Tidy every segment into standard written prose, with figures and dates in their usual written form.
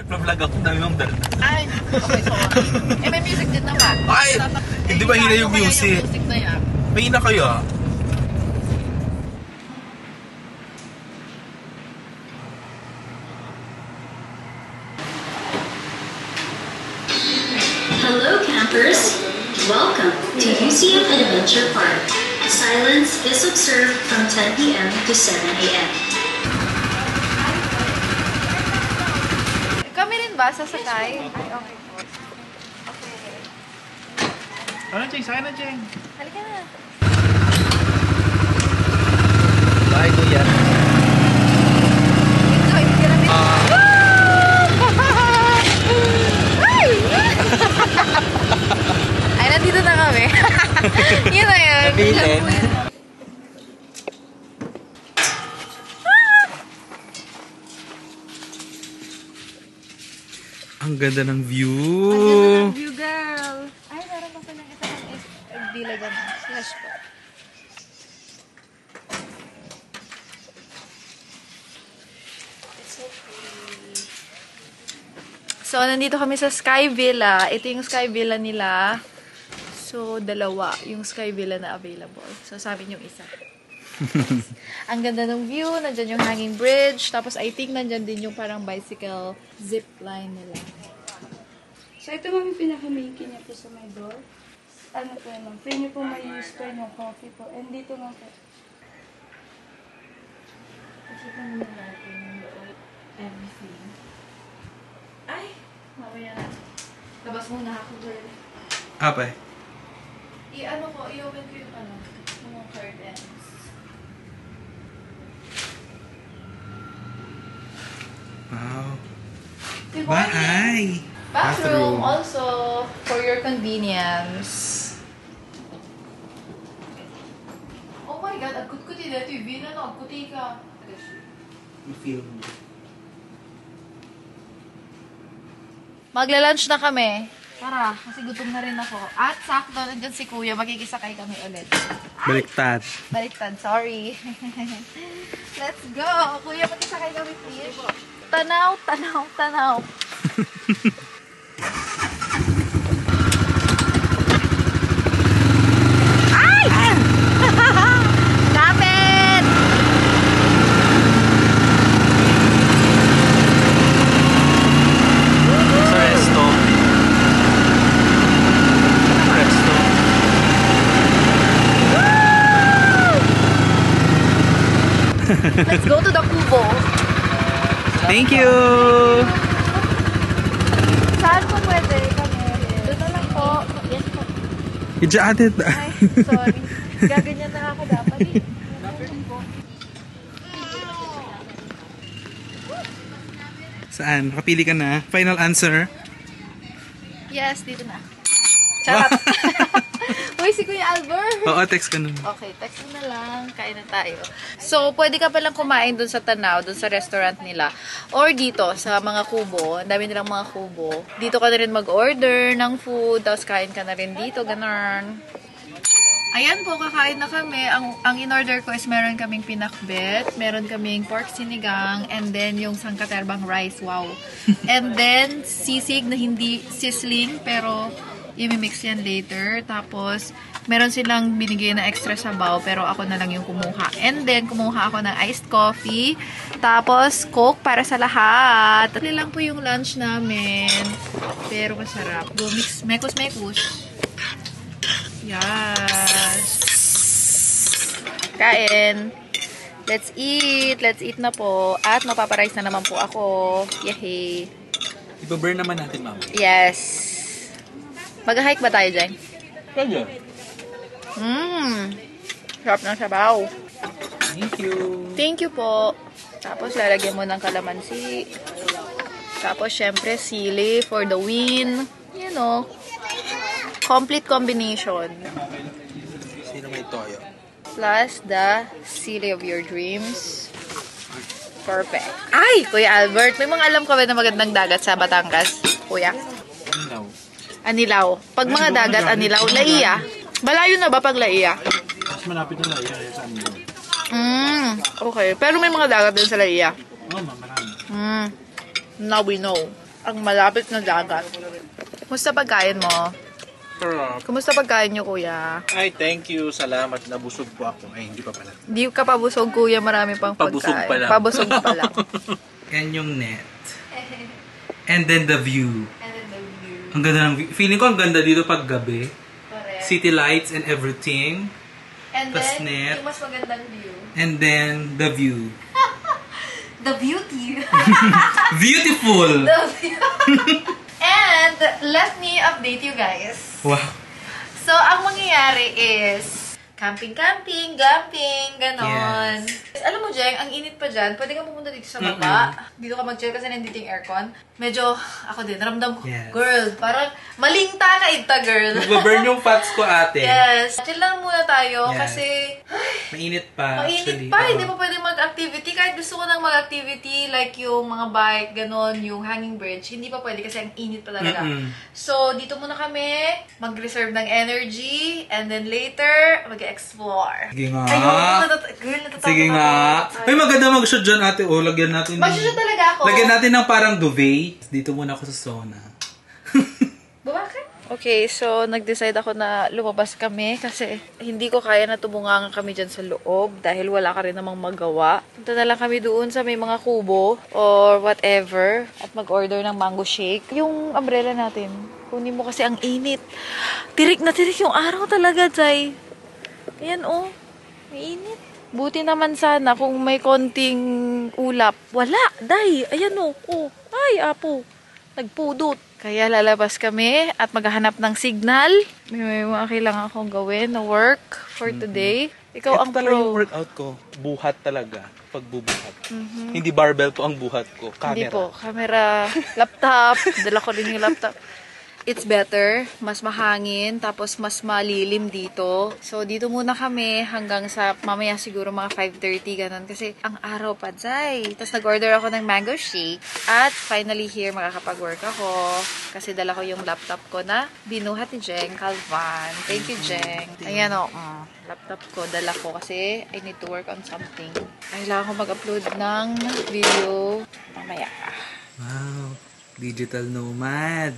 nag-vlog ako, dami mong dala. Ay, okay, sorry. Eh, may music din naman. Ay! Hindi ba hina yung music? Yung music na yan. Mahina kaya? Hello campers, welcome to UCF Adventure Park. Silence is observed from 10 p.m. to 7 a.m. Kami rin ba sasakay? Ay, okay po. Okay. Ano, Cheng? Sakay na, Cheng. Halika na. Bye, kuya. Enjoy, hindi ka namin. Ay, nandito na kami. Yun na yun. Nabitin. Ang ganda ng view. Ang ganda ng view, girl. Ay, meron pa palang ito ng dila dyan. Slash po. It's so pretty. So, nandito kami sa Sky Villa. Ito yung Sky Villa nila. So, dalawa yung Sky Villa na available. So, sa amin yung isa. Ang ganda ng view. Nandyan yung hanging bridge. Tapos, I think nandyan din yung parang bicycle zip line nila. So, ito mami pinaka-main niya po sa my door. Ano po naman, free niyo po may use po yung coffee po. And dito nga po. Kasi po naman natin yung everything. Ay! Mamaya na. Labas muna ako, girl. Apay. I-ano ko, i-open ko yung ano, yung curtains. Wow. Good morning! Bye! Bathroom also for your convenience. Oh my god, agkut-kuti dito yung villa no, agkuti ka. Film. Magla-lunch na kami. Tara, kasi gutom na rin ako. At sakto, nandiyan si Kuya, makikisakay kami ulit. Baliktad. Baliktad, sorry. Let's go! Kuya, makikisakay kami, please. Tanaw, tanaw, tanaw. Ay! Kapit! Sa resto. Resto. Let's go to the Kubo. Thank you! Saan po pwede kami? Doon na lang po. Yes po. Ijaatid. Ay, sorry. Gaganyan na ako dapat. Saan? Kapili ka na. Final answer. Yes, dito na. Charot. Uy, si Kuya Albert. Oo, text ka na. Okay, text mo na lang. Kain na tayo. So, pwede ka palang kumain dun sa Tanaw, dun sa restaurant nila. Or dito, sa mga kubo. Ang dami nilang mga kubo. Dito ka na rin mag-order ng food. Tapos kain ka na rin dito. Ganun. Ayan po, kakain na kami. Ang in-order ko is meron kaming pinakbet, meron kaming pork sinigang, and then yung sangkaterbang rice. Wow. And then, sisig na hindi sizzling, pero i-mix yan later. Tapos, meron silang binigay na extra sabaw, pero ako na lang yung kumuha. And then, kumuha ako ng iced coffee. Tapos, Coke para sa lahat. Ito lang po yung lunch namin. Pero masarap. Go mix, mekos-mekos. Yes. Kain. Let's eat. Let's eat na po. At mapaparice na naman po ako. Yehey. Iba-burn naman natin, ma'am. Yes. Mag-hike ba tayo dyan? Kaya. Sarap ng sabaw. Thank you. Thank you po. Tapos lalagyan mo ng kalamansi. Tapos syempre sili for the win. You know. Complete combination. Sino may toyo? Plus the sili of your dreams. Perfect. Ay! Kuya Albert, may mga alam ka ba na magandang dagat sa Batangas? Kuya? Anilaw. Anilaw. Pag mga dagat, Anilaw. Laiya. Malayo na ba pag Laiya? Mas malapit na Laiya sa Anilaw. Okay. Pero may mga dagat din sa Laiya. Oo, marami. Now we know. ang malapit na dagat. Kumusta pagkain mo? Sarap. Kumusta pagkain niyo, kuya? Ay, thank you. Salamat. Nabusog po ako. Ay, hindi pa pala. Di ka pabusog, kuya. Marami pang Pabusog pagkain. pa lang. Pabusog pa lang. And yung net. And then the view. And then the view. Ang ganda ng view. Feeling ko ang ganda dito pag gabi. Correct. City lights and everything. And Tas then, net. yung mas magandang view. And then the view. The beauty. Beautiful! The view. And let me update you guys. Wow. So, ang mangyayari is camping, glamping, ganon. Alam mo, Jeng, ang init pa dyan. Pwede ka pumunta dito sa baba. Dito ka mag-chill kasi nandito yung aircon. Medyo, ako din, ramdam ko, Yes. girl, parang malinta ka ita, girl. Nagbaburn yung fats ko, ate. Yes. Chill lang muna tayo Yes. kasi Mainit pa, mainit actually. pa. Hindi pa pwede mag-activity. Kahit gusto ko ng mag-activity like yung mga bike, ganon, yung hanging bridge, hindi pa pwede kasi ang init pa talaga. So, dito muna kami mag-reserve ng energy and then later, mag-explore. Sige nga. Ayun, girl, natatakot Sige ako. nga. Ay, maganda mag-shoot dyan, ate. O, lagyan natin. Mag-shoot talaga ako. Lagyan natin ng parang duvet. Dito muna ako sa sauna. Bakit? Okay, so nag-decide ako na lumabas kami kasi hindi ko kaya na tumungangan kami dyan sa loob dahil wala ka rin namang magawa. Punta na lang kami doon sa may mga kubo or whatever at mag-order ng mango shake. Yung umbrella natin, kunin mo kasi ang init. Tirik na tirik yung araw talaga, Jai. Ayan, oh. May init. Buti naman sana kung may konting ulap. Wala, Day. Ayan, oh. Oh. Ay, apo. Nagpudot. Kaya lalabas kami at maghahanap ng signal. May mga kailangan akong gawin na work for today. Ikaw ang talaga yung pro. workout ko. Buhat talaga. Pagbubuhat. Hindi barbell po ang buhat ko. Camera. Hindi po. Camera, laptop. Dala ko din yung laptop. It's better. Mas mahangin. Tapos mas malilim dito. So, dito muna kami hanggang sa mamaya siguro mga 5:30 ganun. Kasi ang araw pa, Jai. Tapos nag-order ako ng mango shake. At finally here, makakapag-work ako. Kasi dala ko yung laptop ko na binuhat ni Jeng Calvan. Thank you, Jeng. Ayan o. Laptop ko, dala ko kasi I need to work on something. Kailangan ko mag-upload ng video mamaya. Wow. Digital nomad.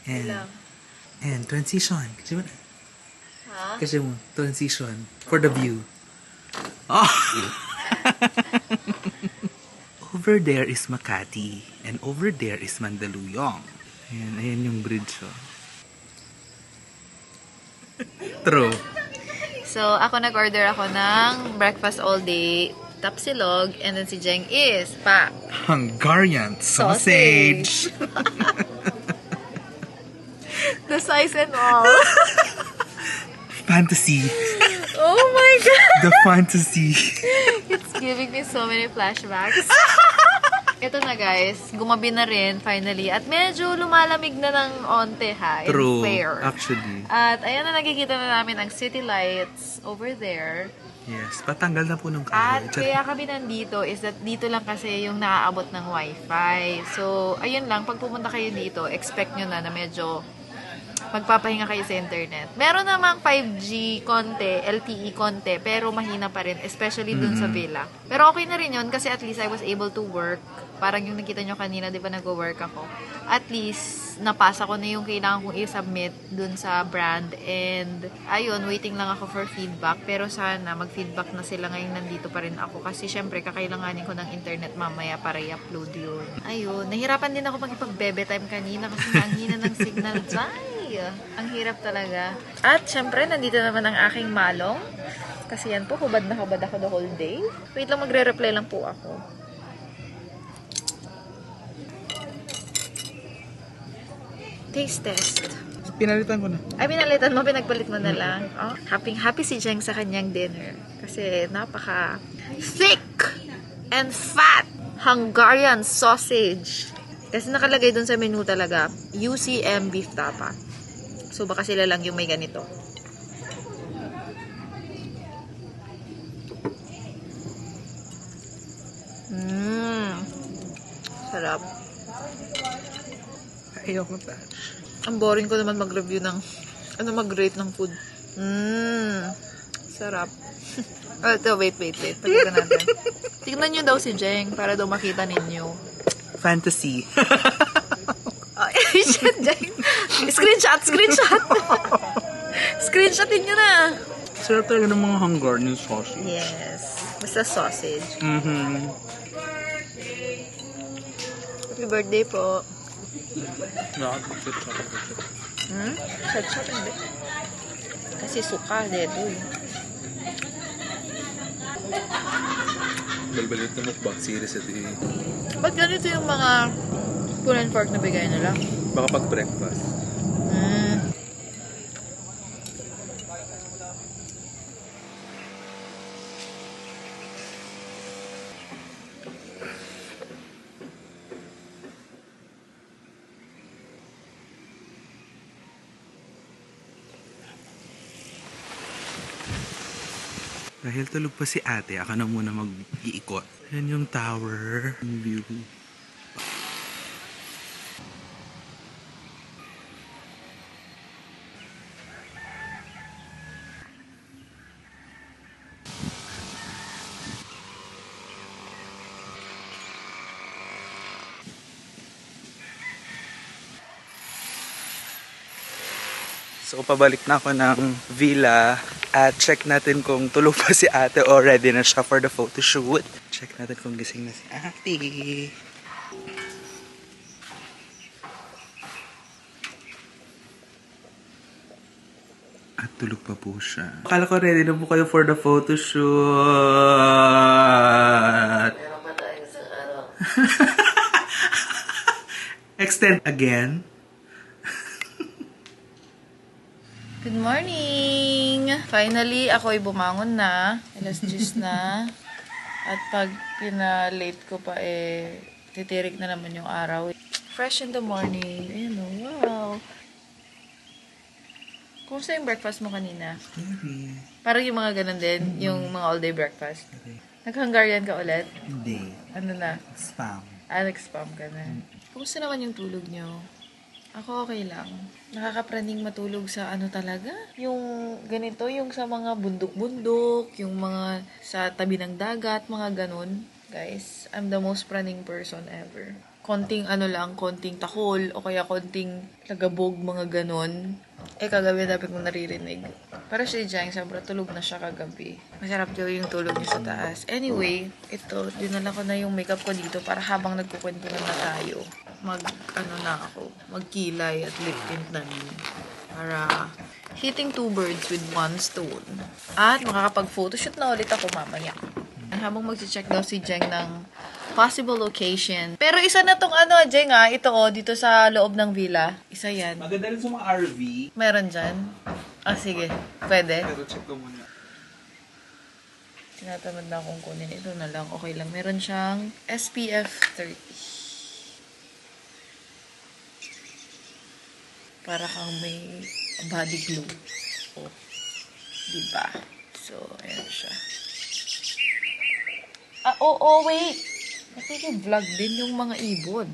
And transition. Kasi mo, Ha? kasi mo, transition. For the view. Oh! Over there is Makati. And over there is Mandaluyong. Ayan yung bridge. Oh. True. So, ako nag-order ako ng breakfast all day, tapsilog, and then si Jeng is Hungarian sausage. The size and all. Fantasy. Oh my God! The fantasy. It's giving me so many flashbacks. Ito na guys, gumabi na rin finally. At medyo lumalamig na ng onte ha. True. Fair. Actually. At ayan na, nakikita na namin ang city lights over there. Yes. Patanggal na po ng At kahoy. kaya kami nandito is that dito lang kasi yung naaabot ng wifi. So, ayun lang, pag pumunta kayo dito, expect nyo na medyo magpapahinga kayo sa internet. Meron namang 5G konti, LTE konti, pero mahina pa rin, especially dun sa villa. Pero okay na rin yun kasi at least I was able to work. Parang yung nakita nyo kanina, di ba nag-work ako? At least, napasa ko na yung kailangan kong i-submit dun sa brand. And, ayun, waiting lang ako for feedback. Pero sana, mag-feedback na sila ngayong nandito pa rin ako. Kasi syempre, kakailanganin ko ng internet mamaya para i-upload yun. Ayun, nahirapan din ako makipag-bebe time kanina kasi ang hina ng signal dyan. Ang hirap talaga. At syempre, nandito naman ang aking malong. Kasi yan po, hubad na hubad ako the whole day. Wait lang, magre-reply lang po ako. Taste test. Pinalitan ko na. Ay, pinalitan mo, pinagpalit mo na lang. Oh, happy si Jeng sa kanyang dinner. Kasi napaka thick and fat Hungarian sausage. Kasi nakalagay dun sa menu talaga, UCM beef tapa. So, baka sila lang yung may ganito. Sarap. Ayaw ko touch. Ang boring ko naman mag-review ng, mag-rate ng food. Sarap. Ito, wait. Pakita natin. Tignan nyo daw si Jeng para daw makita ninyo. fantasy. Ay, shit, Jane. Screenshot! Screenshotin nyo na. Sarap talaga ng mga Hungarian sausage. Yes. Basta sausage. Mm-hmm. Happy birthday po. Nakakapit. Chat-chat hindi. Kasi suka, dedo. Balbalit na mukbang series at Ba't ganito yung mga pull and fork na bigay nila? baka pag-breakfast. Dahil tulog pa si ate, ako na muna mag-iikot. Yan yung tower, yung view. So, pabalik na ako ng villa at check natin kung tulog pa si ate o ready na siya for the photo shoot. Check natin kung gising na si ate. At tulog pa po siya. Akala ko ready na po kayo for the photo shoot. Meron pa tayo sa araw. Extend again. Good morning! Finally, ako'y bumangon na. Alas 10 na. At pag pina-late ko pa, titirik na naman yung araw. Fresh in the morning. Ayun o, wow. Kumusta yung breakfast mo kanina? Parang yung mga ganun din, yung mga all-day breakfast. Nag-Hungarian ka ulit? Hindi. Ano na? Spam. Nag-spam ka na. Kumusta naman yung tulog nyo? Ako okay lang. Nakakapraning matulog sa ano talaga? Yung ganito, yung sa mga bundok-bundok, yung mga sa tabi ng dagat, mga ganun. Guys, I'm the most praning person ever. Konting ano lang, konting takol, o kaya konting lagabog, mga ganun. Kagabi dapat kong naririnig. Para si Jang, sobra tulog na siya kagabi. Masarap daw yung tulog niya sa taas. Anyway, ito, dinala ko na yung makeup ko dito para habang nagkukwentuhan na tayo. Magkilay at lip tint na rin. Para hitting 2 birds with 1 stone. At makakapag-photoshoot na ulit ako mamaya. Habang mag-check daw si Jeng ng possible location. Pero isa na tong Jeng ito dito sa loob ng villa. Isa yan. Maganda rin sa mga RV. Meron dyan? Sige. Pwede. Pero check ko muna. Tinatamad na akong kunin. Ito na lang. Okay lang. Meron siyang SPF 30. Para kang may body glue. Diba? So, ayan siya. Wait! Vlog din yung mga ibon.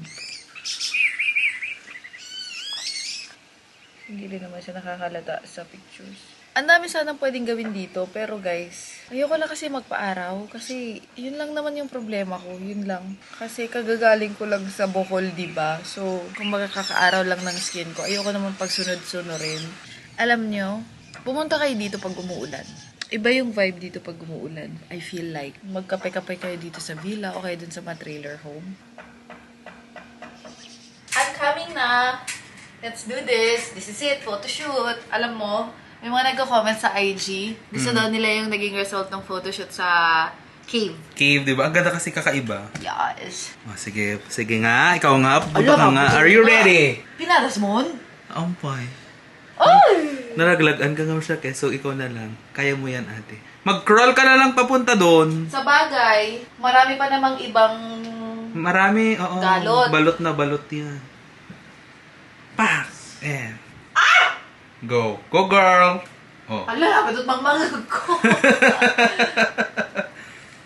Hindi rin naman siya nakakalata sa pictures. Ang dami sanang pwedeng gawin dito, pero guys, ayoko lang kasi magpa-araw. Kasi, yun lang naman yung problema ko. Yun lang. Kasi kagagaling ko lang sa Bohol, diba? So, kung magkakaaraw lang ng skin ko, ayoko naman pagsunod-sunurin. Alam nyo, pumunta kayo dito pag umuulan. Iba yung vibe dito pag umuulan. I feel like magkape-kape kayo dito sa villa o kayo dun sa mga trailer home. I'm coming na! Let's do this! This is it! Photoshoot! Alam mo, may mga nagko-comment sa IG. Gusto daw nila yung naging result ng photoshoot sa cave. Cave, di ba? Ang ganda kasi kakaiba. Yes. Sige. Sige nga. Ikaw nga. Buta ka nga. Are you ready? Pinaras mo? Ampay. Ay! Naraglagan ka nga siya, so ikaw na lang. Kaya mo yan, ate. Mag-crawl ka na lang papunta doon. Sa bagay, marami pa namang ibang Marami, oo. Galot. Balot na balot yan. Pak! And... Ah! Go. Go, girl! Oh. Ala, patut mangmangag ko.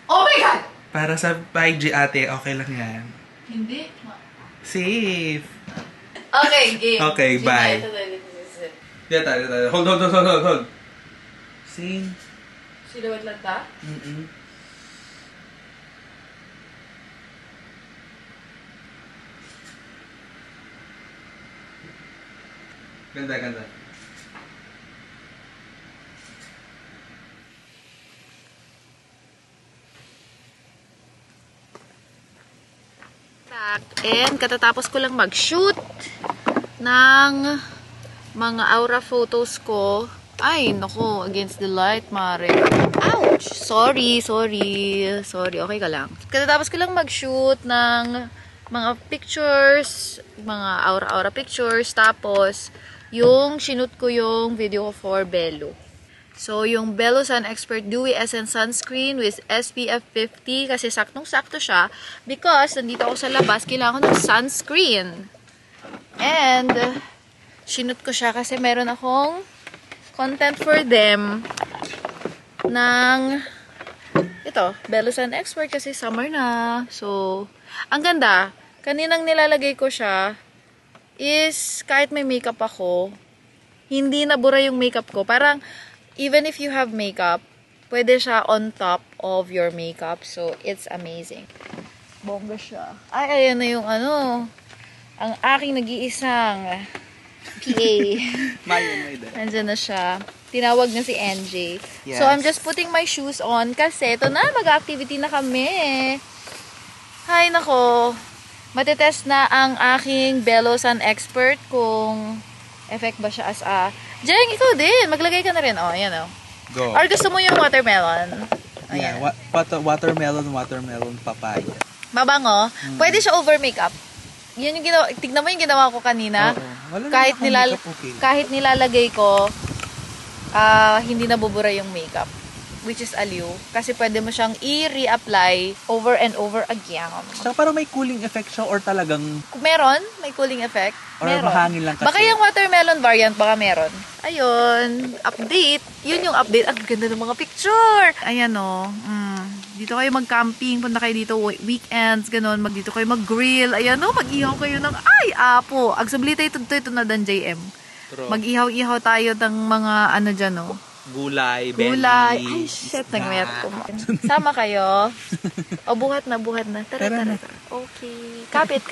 Oh my God! Para sa 5G, ate, okay lang yan. Hindi. Safe. Okay, game. Okay, Sige, bye. ito. Diyan tayo. Hold. Scene. Silhouette lang ta? Ganda, ganda. And katatapos ko lang mag-shoot ng mga aura photos ko. Ay, naku, against the light, mare. Ouch! Sorry. Okay ka lang. Katatapos ko lang mag-shoot ng mga pictures, mga aura-aura pictures. Tapos, yung shoot ko yung video ko for Bello. So, yung Bello Sun Expert Dewy Essence Sunscreen with SPF 50 kasi saktong-sakto siya because nandito ako sa labas, kailangan ng sunscreen. And, sinut ko siya kasi meron akong content for them ng ito, Bello Sun Expert kasi summer na. So, ang ganda. Kaninang nilalagay ko siya is kahit may makeup ako, hindi nabura yung makeup ko. Parang, even if you have makeup, pwede siya on top of your makeup. So, it's amazing. Bongga siya. Ay, ayan na yung ano, ang aking nag-iisang PA. Nandiyan na siya. Tinawag na si NJ. Yes. So, I'm just putting my shoes on kasi ito na, mag-activity na kami. Hay, nako. Matitest na ang aking Bello Sun Expert kung effect ba siya as a... Jeng, ikaw din. Maglagay ka na rin. Oh, ayan oh. Go. Or gusto mo yung watermelon? Yeah, Ayan. watermelon, papaya. Mabango. Pwede siya over makeup. Yan yung ginawa, tignan mo yung ginawa ko kanina. Wala Kahit, naman makeup, okay. kahit nilalagay ko, hindi nabubura yung makeup. Which is aliw. Kasi pwede mo siyang i-reapply over and over again. Saka parang may cooling effect siya or talagang... Kung meron, may cooling effect. Or meron. mahangin lang kasi. Baka yung watermelon variant, baka meron. Ayun, update. Yun yung update. Ang ganda ng mga picture. Ayan o. Dito kayo mag-camping. Punta kayo dito weekends, ganun. Dito kayo mag-grill. Ayan o, mag-ihaw kayo ng, ay, apo. Ang sablita ito na dan JM. Mag-ihaw-ihaw tayo ng mga ano dyan o. Gulay, Gulay. belly. Ay, shit. Nagmayat ko. Sama kayo. O, buhat na. Tara. Okay. Kapit.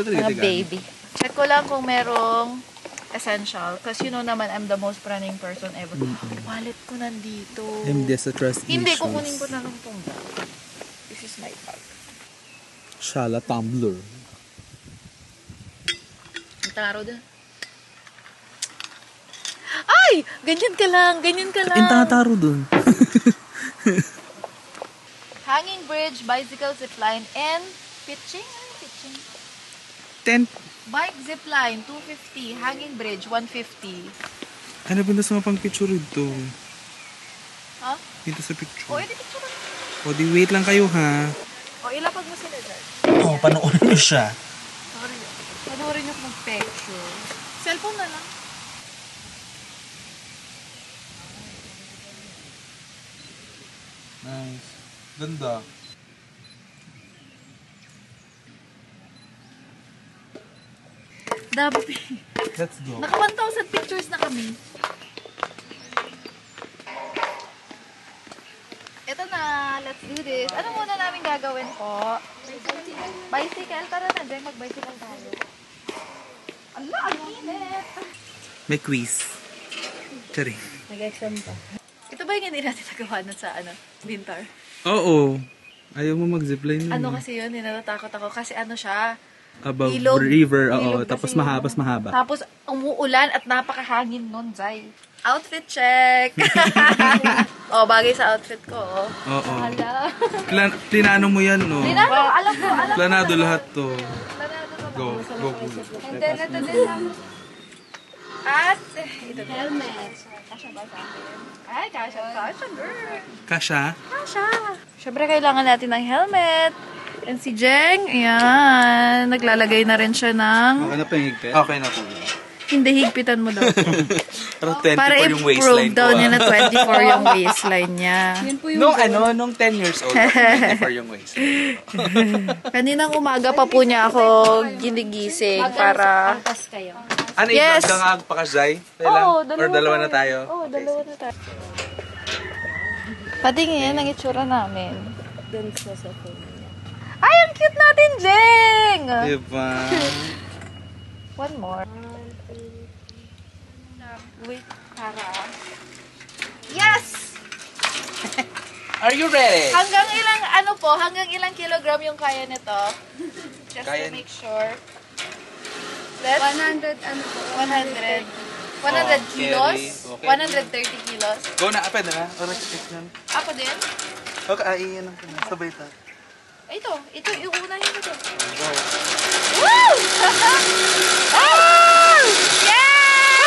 Mga baby. Check ko lang kung merong essential. Kasi you know naman, I'm the most running person ever. Wallet ko nandito. trust Hindi, kukunin ko na lang itong bag. This is my bag. Shala tumbler. Ang taro din. Ay! Ganyan ka lang. Yung taro dun. Hanging bridge, bicycle zipline, and pitching. Tent. Bike zipline, 250. Hanging bridge, 150. Ano ba na sa mga pang picture dito? Ha? Dito sa picture. O, edi picture na. O, di wait lang kayo ha. O, ilapag mo sila dyan. Oo, panoorin nyo siya. Sorry. Panoorin nyo kung picture. Cellphone na lang. Nice. Ganda. Dabi. Let's go. Naka 1,000 pictures na kami. Ito na. Let's do this. Ano muna namin gagawin po? Bicycle. Tara na. Diyan mag-bicycle tayo. Ala, ang init. May quiz. Charing. Nag-exam pa. Ito ba yung hindi natin nagawa nun sa Bintar? Oo. Ayaw mo mag-zipline nun. Ano kasi yun? Natatakot ako. Kasi ano siya? Above Ilog. river, Ilog oo. kasi Tapos yun. mahaba. Tapos umuulan at napakahangin nun, Zay. Outfit check! Oh, bagay sa outfit ko, oh. Oo. Hala. Plinano mo yan, no? Linano, alam ko. Planado lahat to. Planado to. Go. And then, ito din lang. At, ito din. Helmet. Kasha ba sa akin? Ay, kasha, girl. Kasha? Kasha. Siyempre, kailangan natin ng helmet. And si Jeng, ayan, naglalagay na rin siya ng... Okay na pa yung higpit? Okay na po. Hindi, higpitan mo daw. Parang 24 Para yung i-prove waistline daw ko. niya na 24 yung waistline niya. Nung 10 years old, 24 yung waistline. Kaninang umaga pa po niya ako ginigising para... Ano Yes. i-vlog ka nga pakasay? Oo, Or dalawa na tayo? Oo, dalawa na tayo. Patingin ang itsura namin. Ay, ang cute natin, Jeng! Diba? One more. Wait, para. Yes! Are you ready? Hanggang ilang kilogram yung kaya nito? Just Kaya to make sure. Let's 100, 100 kilos? okay. 130 kilos? Go na, pwede na. Oras, yan. Ako din? Okay, iyan lang. Sabay ta. Ito, iuunahin ko to. Go. Woo! Ah! Yeah!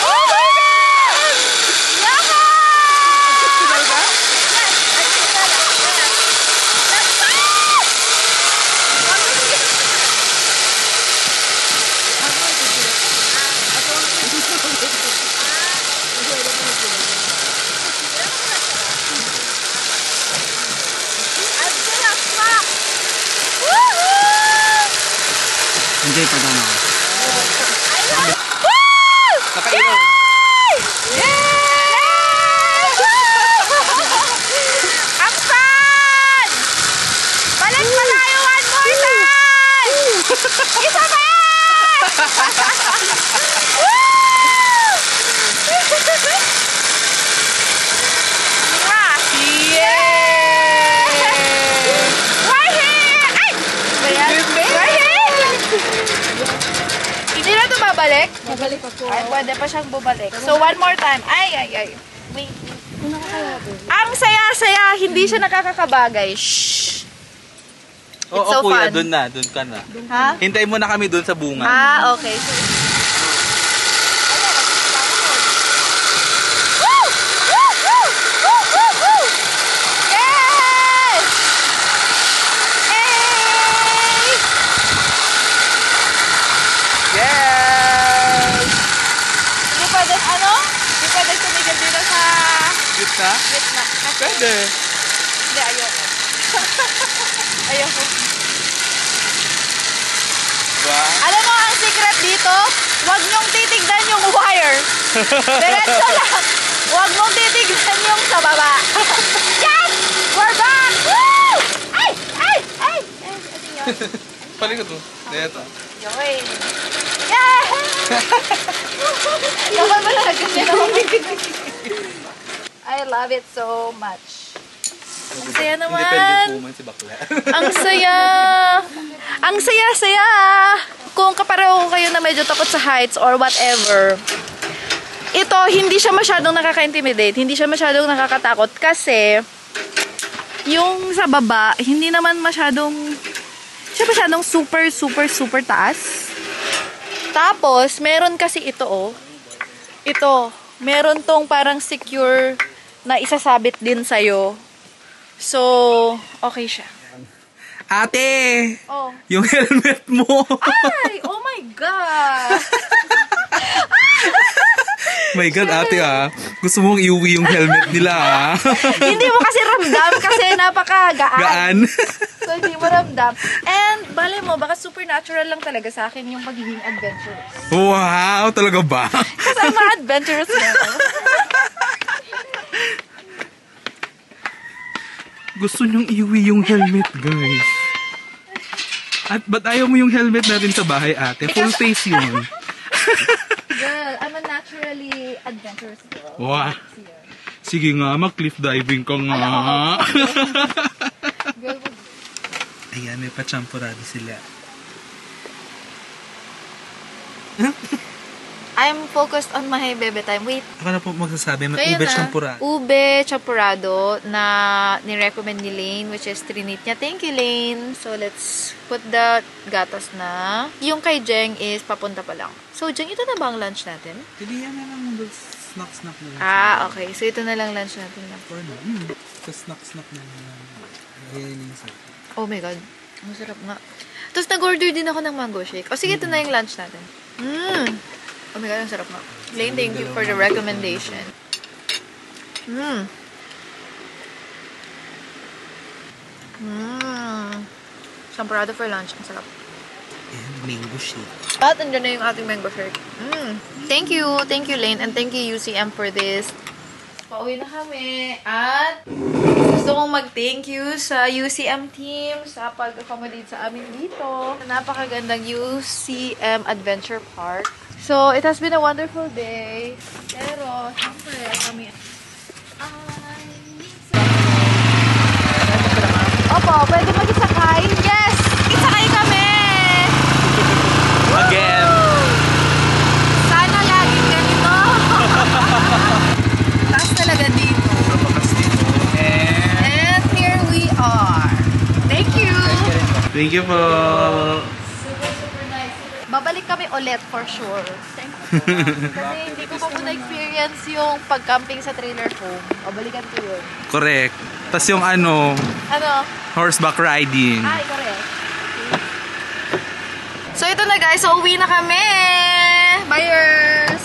Oh my God! Yaka! Enjoy pa daw ako. Nakainom. Ang fun! Balik pa tayo one more time! Isa pa! Right here! Ay! Right here! Hindi na ito babalik? Babalik ako. Ay, pwede pa siyang bumalik. So, one more time. Ay. Wait. Ang saya-saya. Hindi siya nakakakabagay. Shh. Oo, so kuya, fun. doon ka na. Ha? Hintayin mo na kami doon sa bunga. Ah, okay. So, Woo! Woo! Woo! Woo! Woo! Woo! Yes! Hey! Yes! Hindi pwede, Hindi pwede tumigil dito sa Gitna? gitna. Kasi, Pwede. Hindi, ayoko. Ayoko. Ba? Alam mo, ang secret dito, huwag niyong titignan yung wire. Diretso lang. Huwag mong titignan yung sa baba. Yes! We're back! Woo! Ay! Ay! Ay! Ay! Ano yun? Palikod mo. Dito. Yoy! Yeah! Kapal mo na kasi I love it so much. Ang saya naman. Independent woman si bakla. Ang saya! Ang saya-saya! Kung kapareho kayo na medyo takot sa heights or whatever, ito, hindi siya masyadong nakaka-intimidate. Hindi siya masyadong nakakatakot kasi yung sa baba, hindi naman masyadong super taas. Tapos, meron kasi ito, oh. Ito, meron tong parang secure na isasabit din sa'yo. So, okay siya. Ate! Oh. Yung helmet mo! Ay! Oh my God! My God, ate gusto mong iuwi yung helmet nila Hindi mo kasi ramdam kasi napaka-gaan. Gaan? So, hindi mo ramdam. And, bale mo, baka supernatural lang talaga sa akin yung pagiging adventurous. Wow! Talaga ba? Kasi I'm mga adventurous na. Gusto niyong iuwi yung helmet, guys. At ba't ayaw mo yung helmet natin sa bahay, ate? Full face yun. Girl, I'm a naturally adventurous girl. Wow. Sige nga, mag-cliff diving ka nga. Girl, Ayan, may pachampurado sila. I'm focused on my bebe time. Wait. Ako na po magsasabi, may Kaya ube na, champurado. Ube champurado na ni-recommend ni Lane, which is trinit niya. Thank you, Lane. So, let's put the gatas na. Yung kay Jeng is papunta pa lang. So, Jeng, ito na ba ang lunch natin? Hindi yan na lang, snack-snack na lang. Ah, okay. So, ito na lang lunch natin. Snack-snack na lang. Ayan yung sarap. Oh my God. Ang sarap nga. Tapos, nag-order din ako ng mango shake. O, sige, ito na yung lunch natin. Oh my God, ang sarap nga. Lane, thank you for the recommendation. Champorado for lunch. Ang sarap. And mango shake. At andyan na yung ating mango shake. Thank you. Thank you, Lane. And thank you, UCM, for this. Pauwi na kami. At gusto Gusto kong mag-thank you sa UCM team sa pag-accommodate sa amin dito. Napakagandang UCM Adventure Park. So, it has been a wonderful day. Pero, syempre, kami... Opo, pwede mag-isakay? Yes! Isakay kami! Again! Sana laging ganito. Taas talaga dito. And here we are. Thank you! Thank you po. Super nice. Babalik kami ulit for sure. Thank you. Kasi hindi ko pa po na-experience yung pag-camping sa trailer home. Babalikan ko yun. Correct. Tapos yung ano, horseback riding. Ay, correct. So ito na guys, so uwi na kami. Buyers!